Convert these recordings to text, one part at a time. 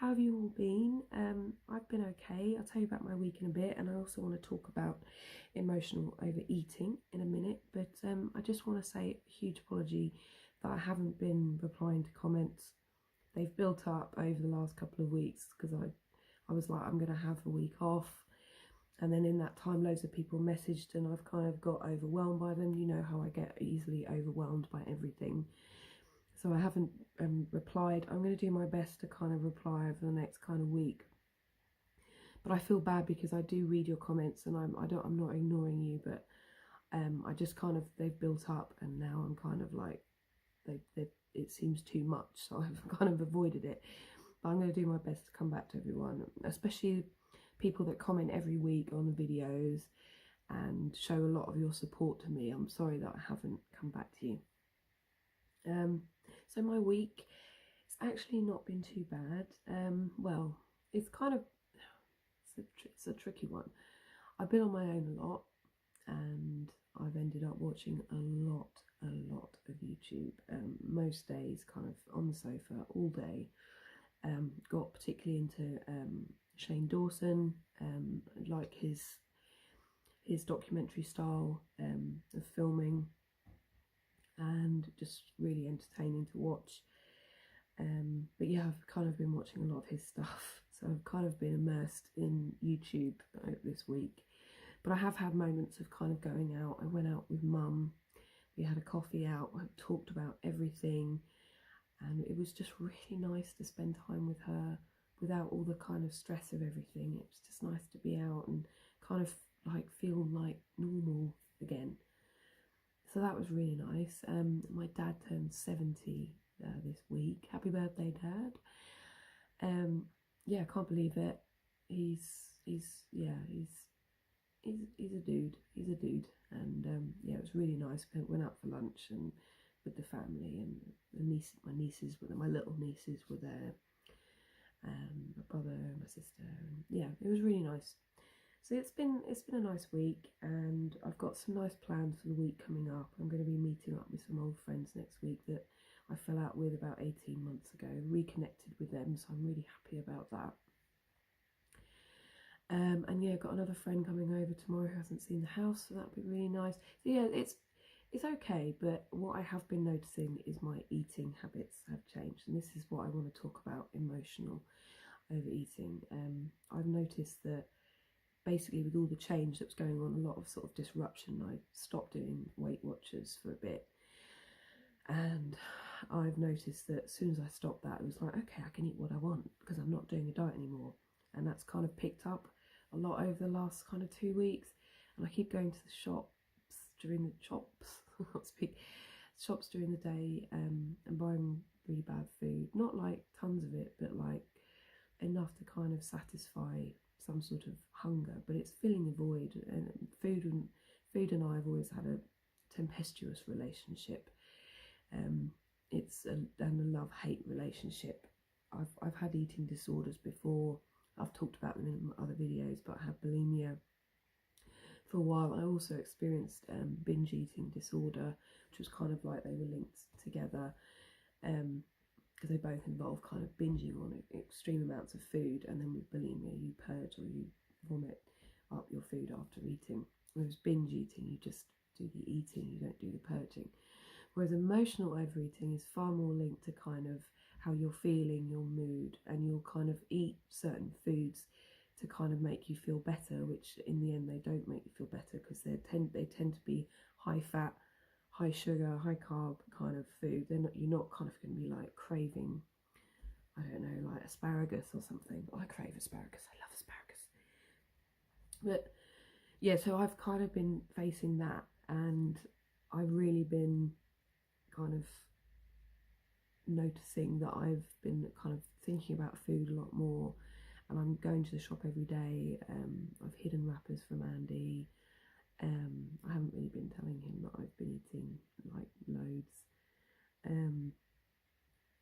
How have you all been? I've been okay. I'll tell you about my week in a bit, and I also want to talk about emotional overeating in a minute. But I just want to say a huge apology that I haven't been replying to comments. They've built up over the last couple of weeks because I was like, I'm going to have a week off. And then in that time, loads of people messaged and I've kind of got overwhelmed by them. You know how I get easily overwhelmed by everything. So I haven't replied. I'm going to do my best to kind of reply over the next kind of week. But I feel bad because I do read your comments and I'm not ignoring you, but I just kind of, they've built up and now I'm kind of like, it seems too much. So I've kind of avoided it. But I'm going to do my best to come back to everyone, especially people that comment every week on the videos and show a lot of your support to me. I'm sorry that I haven't come back to you. So my week, it's actually not been too bad. Well, it's kind of, it's a tricky one. I've been on my own a lot and I've ended up watching a lot of YouTube. Most days kind of on the sofa all day. Got particularly into Shane Dawson, like his documentary style of filming, and just really entertaining to watch. But yeah, I've kind of been watching a lot of his stuff, so I've kind of been immersed in YouTube this week. But I have had moments of kind of going out. I went out with Mum, we had a coffee out, I talked about everything, and it was just really nice to spend time with her without all the kind of stress of everything. It was just nice to be out and kind of like feel like normal again. So that was really nice. My dad turned 70 this week. Happy birthday, Dad. Yeah, I can't believe it. He's a dude. He's a dude. And yeah, it was really nice. We went out for lunch and with the family, and my nieces were there, my little nieces were there, my brother, my sister, and yeah, it was really nice. So it's been a nice week, and I've got some nice plans for the week coming up. I'm going to be meeting up with some old friends next week that I fell out with about 18 months ago, reconnected with them, so I'm really happy about that. And yeah, got another friend coming over tomorrow who hasn't seen the house, so that'll be really nice. So yeah, it's okay, but what I have been noticing is my eating habits have changed, and this is what I want to talk about: emotional overeating. I've noticed that basically with all the change that was going on, a lot of sort of disruption, I stopped doing Weight Watchers for a bit, and I've noticed that as soon as I stopped that, it was like, okay, I can eat what I want because I'm not doing a diet anymore. And that's kind of picked up a lot over the last kind of 2 weeks, and I keep going to the shops during the shops during the day, and buying really bad food, not like tons of it, but like enough to kind of satisfy some sort of hunger, but it's filling a void. And food and I have always had a tempestuous relationship. It's a love-hate relationship. I've had eating disorders before. I've talked about them in other videos, but I had bulimia for a while. I also experienced binge eating disorder, which was kind of like they were linked together, because they both involve kind of binging on extreme amounts of food, and then with bulimia you purge or you vomit up your food after eating. Whereas binge eating, you just do the eating, you don't do the purging. Whereas emotional overeating is far more linked to kind of how you're feeling, your mood, and you'll kind of eat certain foods to kind of make you feel better, which in the end they don't make you feel better because they tend to be high fat, high sugar, high carb kind of food. You're not kind of going to be like craving, I don't know, like asparagus or something. I crave asparagus. I love asparagus. But yeah, so I've kind of been facing that, and I've really been kind of noticing that I've been kind of thinking about food a lot more, and I'm going to the shop every day. I've hidden wrappers from Andy. I haven't really been telling him that I've been eating like loads. And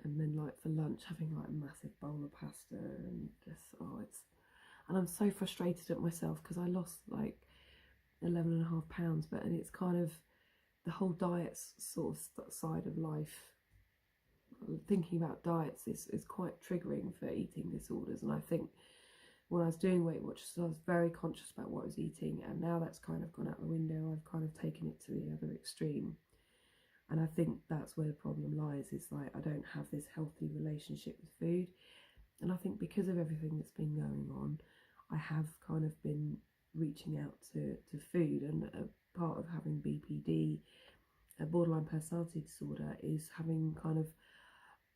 then like for lunch having like a massive bowl of pasta, and just and I'm so frustrated at myself because I lost like 11.5 pounds, and it's kind of the whole diet sort of side of life thinking about diets is quite triggering for eating disorders. And I think when I was doing Weight Watchers, I was very conscious about what I was eating, and now that's kind of gone out the window. I've kind of taken it to the other extreme. And I think that's where the problem lies, is like I don't have this healthy relationship with food. And I think because of everything that's been going on, I have kind of been reaching out to food. And a part of having BPD, a borderline personality disorder, is having kind of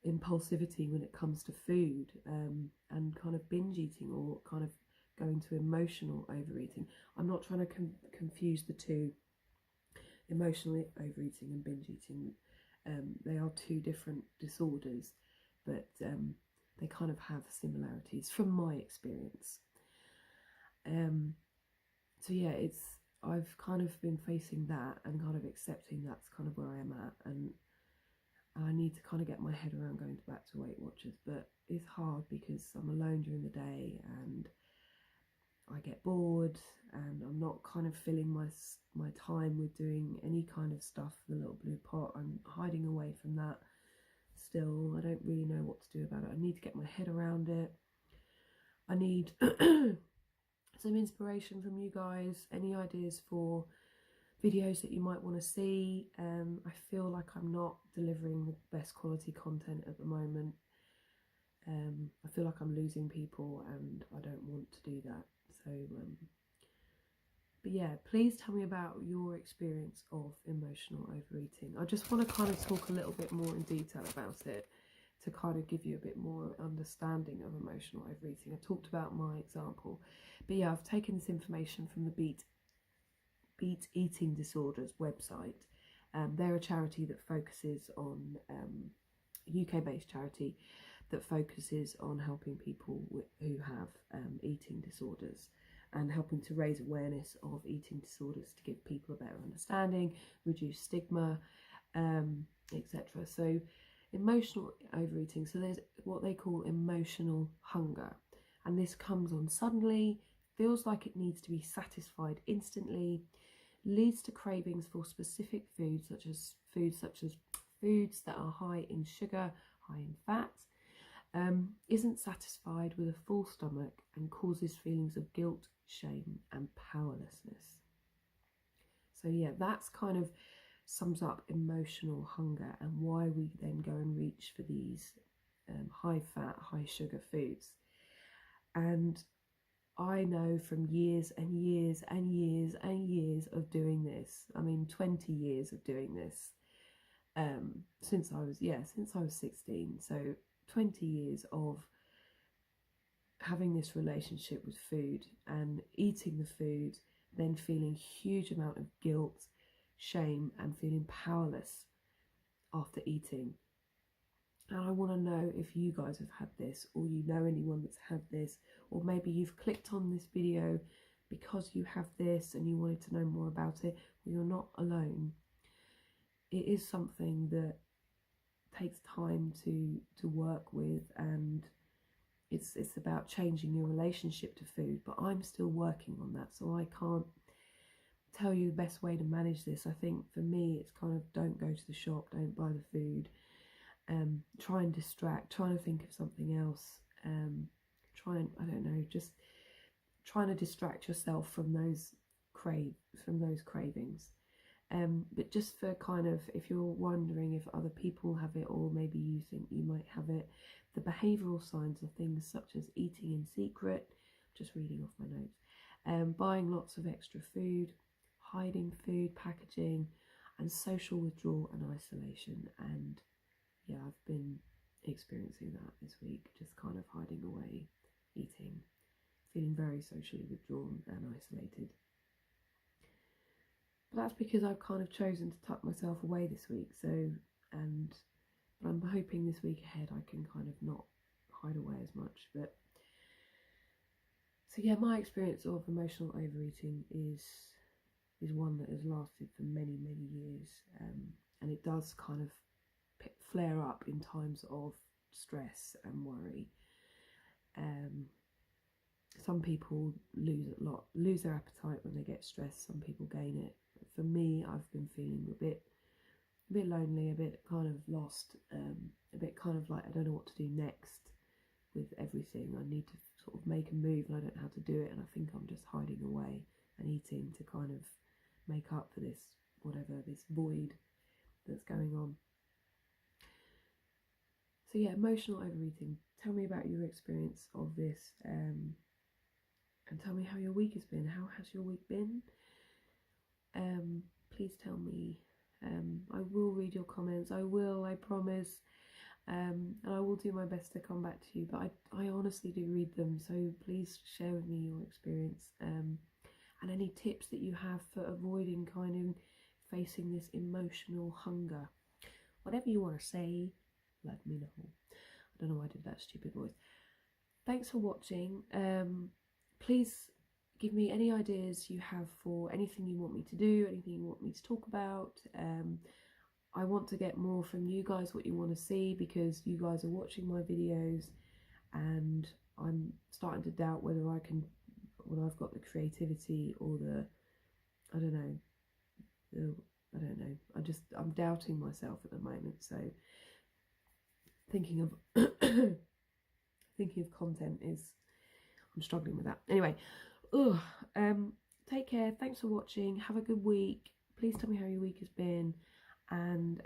impulsivity when it comes to food, and kind of binge eating, or kind of going to emotional overeating. I'm not trying to confuse the two, emotional overeating and binge eating. They are two different disorders, but they kind of have similarities from my experience. So yeah, I've kind of been facing that and kind of accepting that's kind of where I am at, and I need to kind of get my head around going back to Weight Watchers. But it's hard because I'm alone during the day and I get bored, and I'm not kind of filling my time with doing any kind of stuff for the Little Blue Pot. I'm hiding away from that still. I don't really know what to do about it. I need to get my head around it. I need some inspiration from you guys. Any ideas for videos that you might want to see? I feel like I'm not delivering the best quality content at the moment. I feel like I'm losing people, and I don't want to do that. So but yeah, please tell me about your experience of emotional overeating. I just want to kind of talk a little bit more in detail about it, to kind of give you a bit more understanding of emotional overeating. I talked about my example, but yeah, I've taken this information from the Beat Eating Disorders website. They're a charity that focuses on, UK-based charity that focuses on helping people who have eating disorders, and helping to raise awareness of eating disorders to give people a better understanding, reduce stigma, etc. So emotional overeating, so there's what they call emotional hunger, and this comes on suddenly, feels like it needs to be satisfied instantly, leads to cravings for specific foods, such as foods that are high in sugar, high in fat, isn't satisfied with a full stomach, and causes feelings of guilt, shame and powerlessness. So yeah, that's kind of sums up emotional hunger, and why we then go and reach for these high fat, high sugar foods. And I know from years and years and years and years of doing this, I mean 20 years of doing this, since I was 16, so 20 years of having this relationship with food and eating the food, then feeling huge amount of guilt, shame and feeling powerless after eating. And I want to know if you guys have had this, or you know anyone that's had this, or maybe you've clicked on this video because you have this and you wanted to know more about it. Well, you're not alone. It is something that takes time to work with, and it's about changing your relationship to food. But I'm still working on that, so I can't tell you the best way to manage this. I think for me it's kind of, don't go to the shop, don't buy the food, try and distract, trying to think of something else, just trying to distract yourself from those cravings. But just for kind of, if you're wondering if other people have it, or maybe you think you might have it, the behavioural signs are things such as eating in secret, just reading off my notes, buying lots of extra food, hiding food packaging, and social withdrawal and isolation. And yeah, I've been experiencing that this week, just kind of hiding away, eating, feeling very socially withdrawn and isolated. But that's because I've kind of chosen to tuck myself away this week. But I'm hoping this week ahead I can kind of not hide away as much. But so yeah, my experience of emotional overeating is one that has lasted for many years, and it does kind of flare up in times of stress and worry. Some people lose their appetite when they get stressed. Some people gain it. For me, I've been feeling a bit a bit lonely, a bit kind of lost, a bit kind of like I don't know what to do next with everything. I need to sort of make a move and I don't know how to do it, and I think I'm just hiding away and eating to kind of make up for this, whatever, this void that's going on. So yeah, emotional overeating. Tell me about your experience of this, and tell me how your week has been. How has your week been? Please tell me. I will read your comments. I promise. And I will do my best to come back to you, but I honestly do read them, so please share with me your experience, and any tips that you have for avoiding kind of facing this emotional hunger. Whatever you want to say, let me know. I don't know why I did that stupid voice. Thanks for watching. Please give me any ideas you have for anything you want me to do, anything you want me to talk about. I want to get more from you guys, what you want to see, because you guys are watching my videos and I'm starting to doubt whether I've got the creativity or I don't know, I'm doubting myself at the moment, so thinking of content I'm struggling with that. Anyway, take care, thanks for watching, have a good week. Please tell me how your week has been, and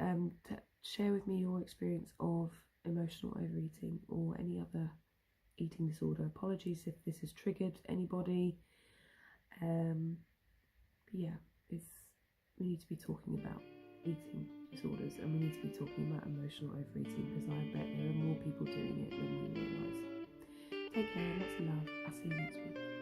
share with me your experience of emotional overeating or any other eating disorder. Apologies if this has triggered anybody. Yeah, we need to be talking about eating disorders, and we need to be talking about emotional overeating, because I bet there are more people doing it than we realise. Take care, lots of love. I'll see you next week.